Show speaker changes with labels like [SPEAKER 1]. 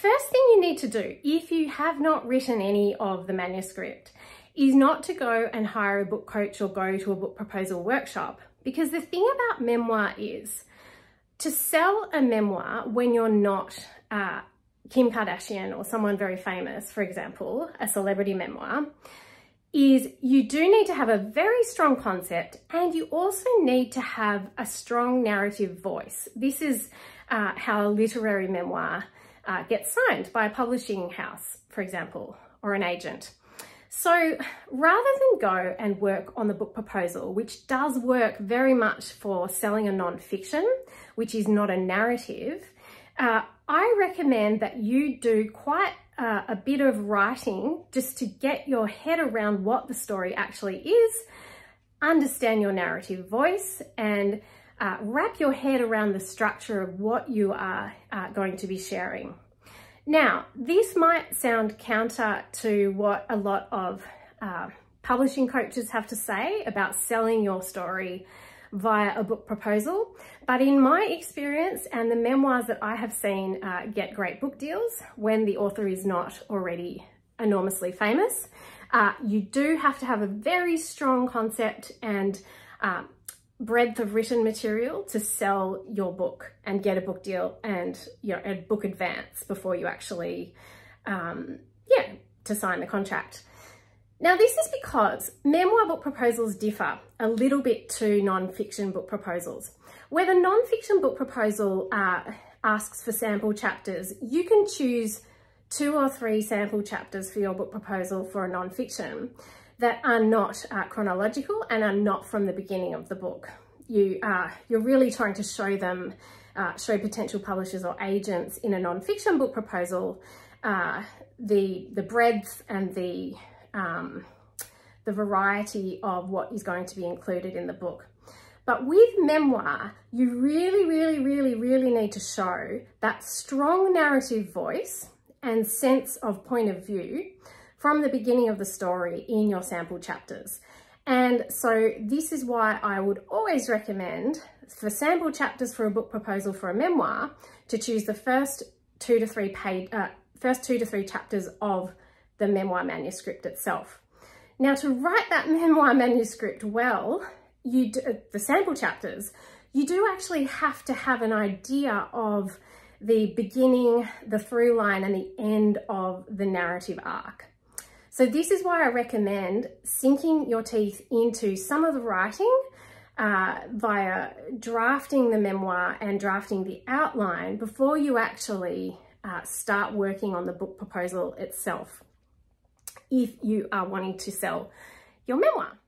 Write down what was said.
[SPEAKER 1] First thing you need to do, if you have not written any of the manuscript, is not to go and hire a book coach or go to a book proposal workshop. Because the thing about memoir is, to sell a memoir when you're not Kim Kardashian or someone very famous, for example, a celebrity memoir, is you do need to have a very strong concept, and you also need to have a strong narrative voice. This is how a literary memoir gets signed by a publishing house, for example, or an agent. So rather than go and work on the book proposal, which does work very much for selling a non-fiction, which is not a narrative, I recommend that you do quite a bit of writing just to get your head around what the story actually is, understand your narrative voice, and wrap your head around the structure of what you are going to be sharing. Now, this might sound counter to what a lot of publishing coaches have to say about selling your story via a book proposal, but in my experience and the memoirs that I have seen get great book deals when the author is not already enormously famous, you do have to have a very strong concept and breadth of written material to sell your book and get a book deal and, you know, a book advance before you actually, to sign the contract. Now, this is because memoir book proposals differ a little bit to non-fiction book proposals. Where the non-fiction book proposal asks for sample chapters, you can choose 2 or 3 sample chapters for your book proposal for a non-fiction that are not chronological and are not from the beginning of the book. You're really trying to show them, show potential publishers or agents in a non-fiction book proposal the breadth and the variety of what is going to be included in the book. But with memoir, you really need to show that strong narrative voice and sense of point of view from the beginning of the story in your sample chapters. And so this is why I would always recommend for sample chapters for a book proposal for a memoir to choose the first 2 to 3 chapters of the memoir manuscript itself. Now, to write that memoir manuscript well, the sample chapters, you do actually have to have an idea of the beginning, the through line, and the end of the narrative arc. So this is why I recommend sinking your teeth into some of the writing via drafting the memoir and drafting the outline before you actually start working on the book proposal itself, if you are wanting to sell your memoir.